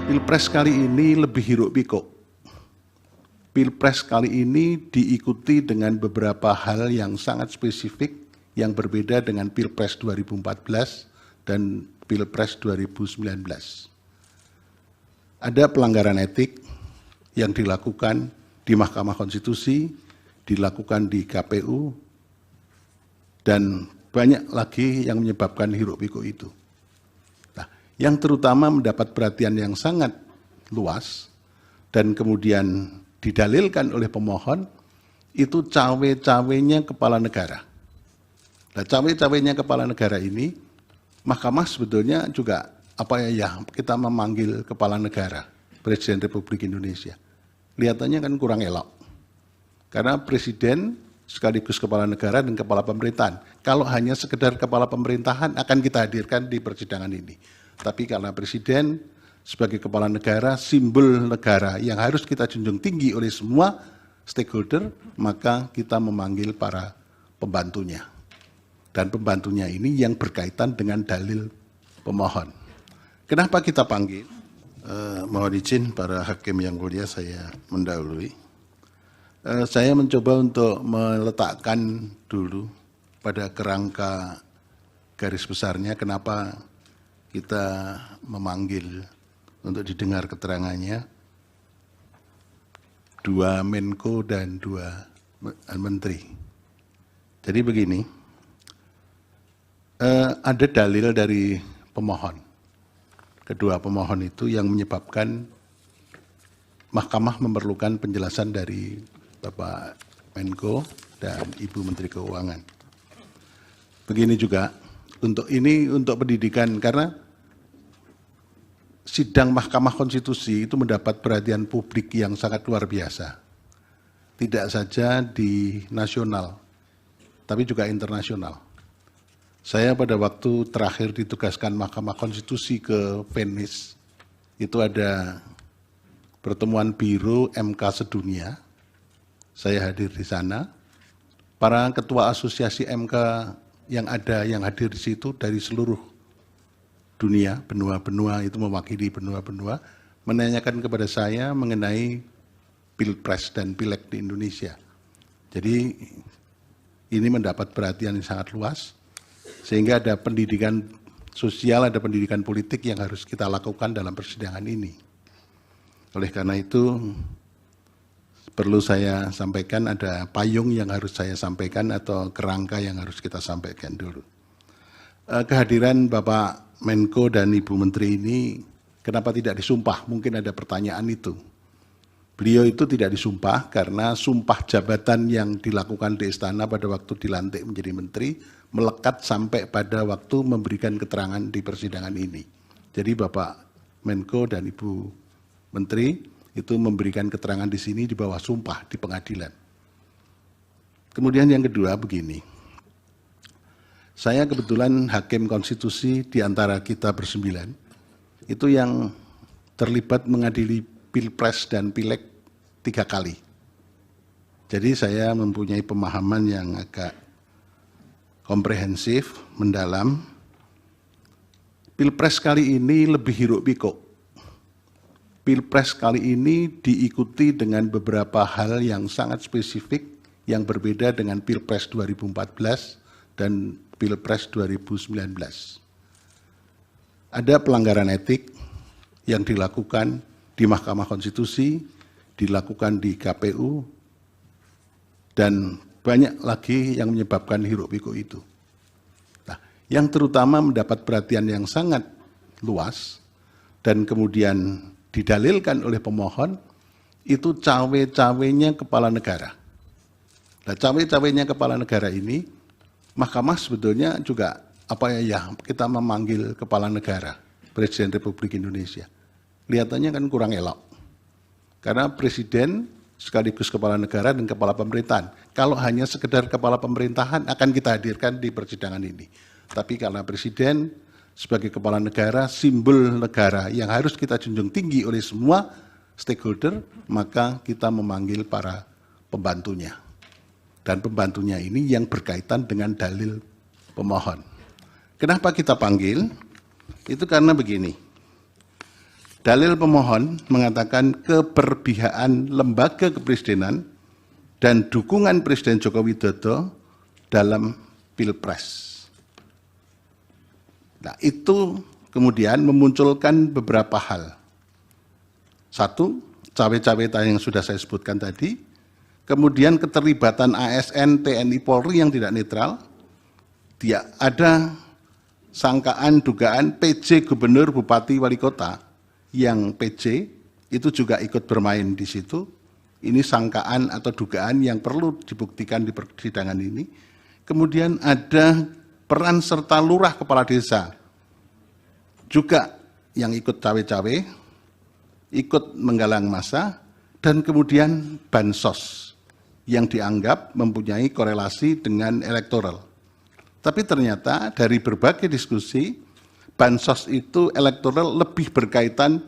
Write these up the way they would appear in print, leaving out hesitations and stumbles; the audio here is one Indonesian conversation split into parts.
Pilpres kali ini lebih hiruk pikuk. Pilpres kali ini diikuti dengan beberapa hal yang sangat spesifik yang berbeda dengan Pilpres 2014 dan Pilpres 2019. Ada pelanggaran etik yang dilakukan di Mahkamah Konstitusi, dilakukan di KPU, dan banyak lagi yang menyebabkan hiruk pikuk itu. Nah, yang terutama mendapat perhatian yang sangat luas dan kemudian didalilkan oleh pemohon itu cawe-cawenya kepala negara. Nah, cawe-cawenya kepala negara ini, Mahkamah sebetulnya juga kita memanggil kepala negara, Presiden Republik Indonesia. Kelihatannya kan kurang elok. Karena Presiden sekaligus kepala negara dan kepala pemerintahan. Kalau hanya sekedar kepala pemerintahan akan kita hadirkan di persidangan ini. Tapi karena Presiden sebagai kepala negara, simbol negara yang harus kita junjung tinggi oleh semua stakeholder, maka kita memanggil para pembantunya. Dan pembantunya ini yang berkaitan dengan dalil pemohon. Kenapa kita panggil? Mohon izin para hakim yang mulia, saya mendahului. Saya mencoba untuk meletakkan dulu pada kerangka garis besarnya kenapa kita memanggil untuk didengar keterangannya dua Menko dan dua Menteri. Jadi begini, ada dalil dari pemohon. Kedua pemohon itu yang menyebabkan Mahkamah memerlukan penjelasan dari Bapak Menko dan Ibu Menteri Keuangan. Begini juga, untuk pendidikan, karena sidang Mahkamah Konstitusi itu mendapat perhatian publik yang sangat luar biasa. Tidak saja di nasional, tapi juga internasional. Saya pada waktu terakhir ditugaskan Mahkamah Konstitusi ke Venice, itu ada pertemuan Biro MK sedunia. Saya hadir di sana. Para ketua asosiasi MK yang hadir di situ dari seluruh dunia, benua-benua itu mewakili benua-benua, menanyakan kepada saya mengenai Pilpres dan Pileg di Indonesia. Jadi ini mendapat perhatian yang sangat luas, sehingga ada pendidikan sosial, ada pendidikan politik yang harus kita lakukan dalam persidangan ini. Oleh karena itu, perlu saya sampaikan ada payung yang harus saya sampaikan atau kerangka yang harus kita sampaikan dulu. Kehadiran Bapak Menko dan Ibu Menteri ini, kenapa tidak disumpah? Mungkin ada pertanyaan itu. Beliau itu tidak disumpah karena sumpah jabatan yang dilakukan di istana pada waktu dilantik menjadi menteri melekat sampai pada waktu memberikan keterangan di persidangan ini. Jadi Bapak Menko dan Ibu Menteri itu memberikan keterangan di sini di bawah sumpah di pengadilan. Kemudian yang kedua begini, saya kebetulan hakim konstitusi di antara kita bersembilan, itu yang terlibat mengadili Pilpres dan Pileg 3 kali. Jadi saya mempunyai pemahaman yang agak komprehensif, mendalam. Pilpres kali ini lebih hiruk pikuk. Pilpres kali ini diikuti dengan beberapa hal yang sangat spesifik yang berbeda dengan Pilpres 2014 dan Pilpres 2019. Ada pelanggaran etik yang dilakukan di Mahkamah Konstitusi, dilakukan di KPU, dan banyak lagi yang menyebabkan hiruk pikuk itu. Nah, yang terutama mendapat perhatian yang sangat luas dan kemudian didalilkan oleh pemohon itu cawe-cawenya kepala negara. Nah, cawe-cawenya kepala negara ini, Mahkamah sebetulnya juga kita memanggil kepala negara, Presiden Republik Indonesia. Kelihatannya kan kurang elok. Karena Presiden sekaligus kepala negara dan kepala pemerintahan. Kalau hanya sekedar kepala pemerintahan akan kita hadirkan di persidangan ini. Tapi karena Presiden sebagai kepala negara, simbol negara yang harus kita junjung tinggi oleh semua stakeholder, maka kita memanggil para pembantunya. Dan pembantunya ini yang berkaitan dengan dalil pemohon. Kenapa kita panggil? Itu karena begini. Dalil pemohon mengatakan keberpihakan lembaga kepresidenan dan dukungan Presiden Joko Widodo dalam Pilpres. Nah, itu kemudian memunculkan beberapa hal. Satu, cawe-cawe yang sudah saya sebutkan tadi, kemudian keterlibatan ASN, TNI, Polri yang tidak netral, ada sangkaan, dugaan PJ Gubernur, Bupati, Wali Kota yang PJ itu juga ikut bermain di situ. Ini sangkaan atau dugaan yang perlu dibuktikan di persidangan ini. Kemudian ada peran serta lurah kepala desa juga yang ikut cawe-cawe, ikut menggalang massa, dan kemudian bansos yang dianggap mempunyai korelasi dengan elektoral. Tapi ternyata dari berbagai diskusi, bansos itu elektoral lebih berkaitan,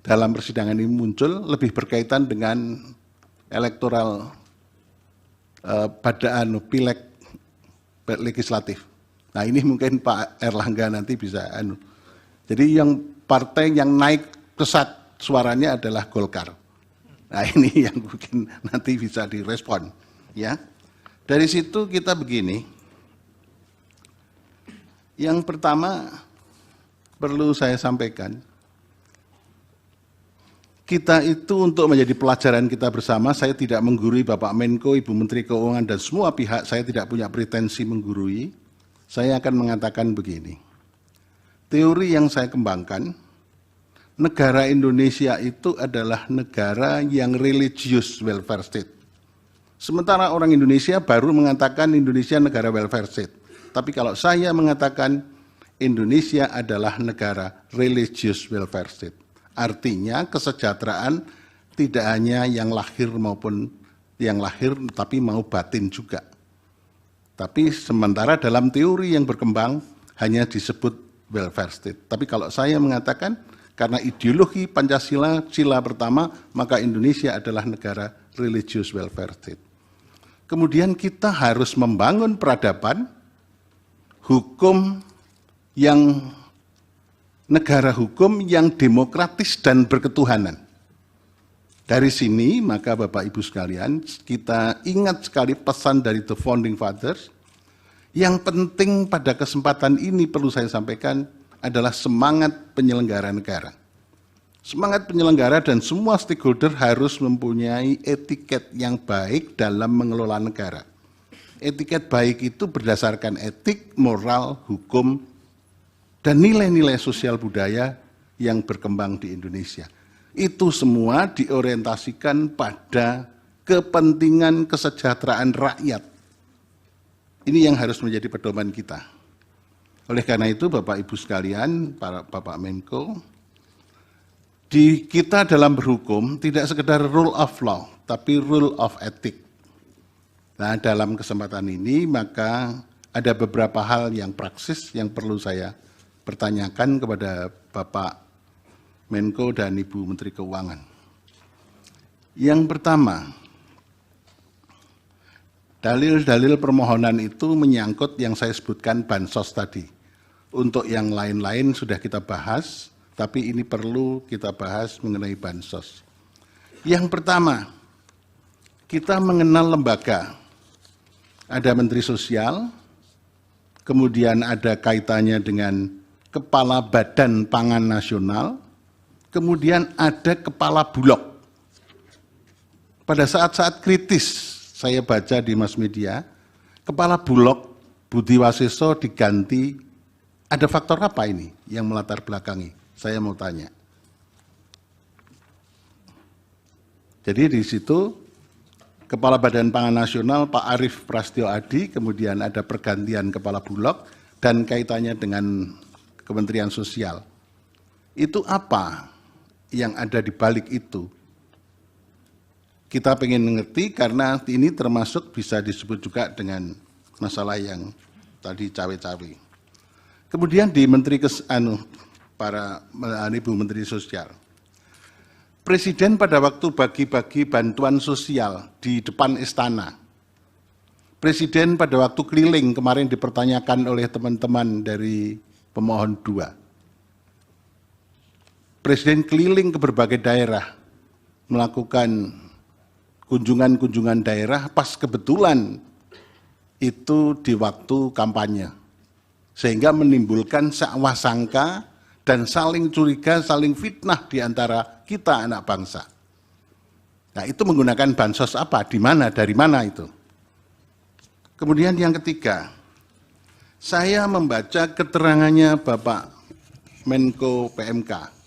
dalam persidangan ini muncul, lebih berkaitan dengan elektoral pada pileg legislatif. Nah, ini mungkin Pak Erlangga nanti bisa Jadi yang partai yang naik pesat suaranya adalah Golkar. Nah, ini yang mungkin nanti bisa direspon, ya. Dari situ kita begini. Yang pertama perlu saya sampaikan, kita itu untuk menjadi pelajaran kita bersama, saya tidak menggurui Bapak Menko, Ibu Menteri Keuangan, dan semua pihak, saya tidak punya pretensi menggurui. Saya akan mengatakan begini, teori yang saya kembangkan, negara Indonesia itu adalah negara yang religious welfare state. Sementara orang Indonesia baru mengatakan Indonesia negara welfare state. Tapi kalau saya mengatakan Indonesia adalah negara religious welfare state. Artinya kesejahteraan tidak hanya yang lahir maupun yang lahir, tapi mau batin juga. Tapi sementara dalam teori yang berkembang hanya disebut welfare state. Tapi kalau saya mengatakan karena ideologi Pancasila, sila pertama, maka Indonesia adalah negara religious welfare state. Kemudian kita harus membangun peradaban, hukum yang negara hukum yang demokratis dan berketuhanan. Dari sini maka Bapak Ibu sekalian, kita ingat sekali pesan dari The Founding Fathers. Yang penting pada kesempatan ini perlu saya sampaikan adalah semangat penyelenggara negara. Semangat penyelenggara dan semua stakeholder harus mempunyai etiket yang baik dalam mengelola negara. Etiket baik itu berdasarkan etik, moral, hukum, dan nilai-nilai sosial budaya yang berkembang di Indonesia. Itu semua diorientasikan pada kepentingan kesejahteraan rakyat. Ini yang harus menjadi pedoman kita. Oleh karena itu, Bapak Ibu sekalian, para Bapak Menko, di kita dalam berhukum tidak sekedar rule of law, tapi rule of ethic. Nah, dalam kesempatan ini maka ada beberapa hal yang praksis yang perlu saya pertanyakan kepada Bapak Menko dan Ibu Menteri Keuangan. Yang pertama, dalil-dalil permohonan itu menyangkut yang saya sebutkan bansos tadi. Untuk yang lain-lain sudah kita bahas, tapi ini perlu kita bahas mengenai bansos. Yang pertama, kita mengenal lembaga. Ada Menteri Sosial, kemudian ada kaitannya dengan Kepala Badan Pangan Nasional, kemudian ada Kepala Bulog. Pada saat-saat kritis, saya baca di mass media, Kepala Bulog Budi Waseso diganti, ada faktor apa ini yang melatar belakangi? Saya mau tanya. Jadi di situ Kepala Badan Pangan Nasional Pak Arief Prasetyo Adi, kemudian ada pergantian Kepala Bulog dan kaitannya dengan Kementerian Sosial. Itu apa yang ada di balik itu? Kita pengen mengerti karena ini termasuk bisa disebut juga dengan masalah yang tadi cawe-cawe. Kemudian di Menteri para Ibu Menteri Sosial. Presiden pada waktu bagi-bagi bantuan sosial di depan istana. Presiden pada waktu keliling kemarin dipertanyakan oleh teman-teman dari pemohon 2. Presiden keliling ke berbagai daerah, melakukan kunjungan-kunjungan daerah pas kebetulan itu di waktu kampanye. Sehingga menimbulkan sakwa sangka dan saling curiga, saling fitnah di antara kita anak bangsa. Nah, itu menggunakan bansos apa, di mana, dari mana itu. Kemudian yang ketiga, saya membaca keterangannya Bapak Menko PMK.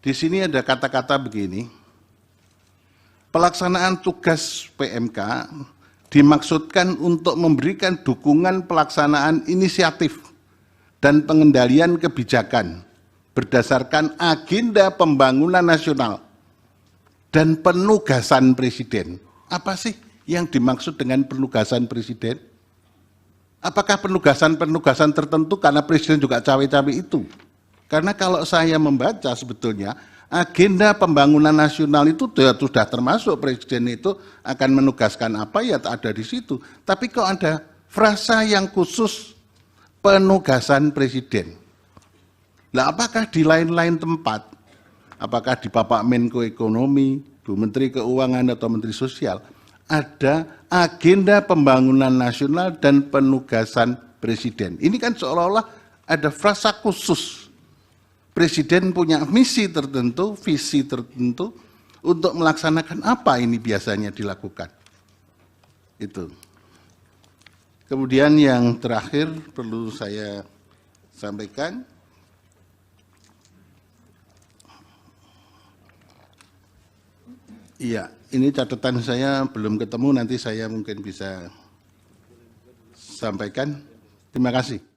Di sini ada kata-kata begini, pelaksanaan tugas PMK dimaksudkan untuk memberikan dukungan pelaksanaan inisiatif dan pengendalian kebijakan berdasarkan agenda pembangunan nasional dan penugasan Presiden. Apa sih yang dimaksud dengan penugasan Presiden? Apakah penugasan-penugasan tertentu karena Presiden juga cawe-cawe itu? Karena kalau saya membaca sebetulnya agenda pembangunan nasional itu sudah termasuk Presiden itu akan menugaskan apa ya ada di situ. Tapi kok ada frasa yang khusus penugasan Presiden? Nah, apakah di lain-lain tempat, apakah di Bapak Menko Ekonomi, Bu Menteri Keuangan atau Menteri Sosial, ada agenda pembangunan nasional dan penugasan Presiden? Ini kan seolah-olah ada frasa khusus. Presiden punya misi tertentu, visi tertentu untuk melaksanakan apa ini biasanya dilakukan. Itu. Kemudian yang terakhir perlu saya sampaikan, iya, ini catatan saya belum ketemu, nanti saya mungkin bisa sampaikan. Terima kasih.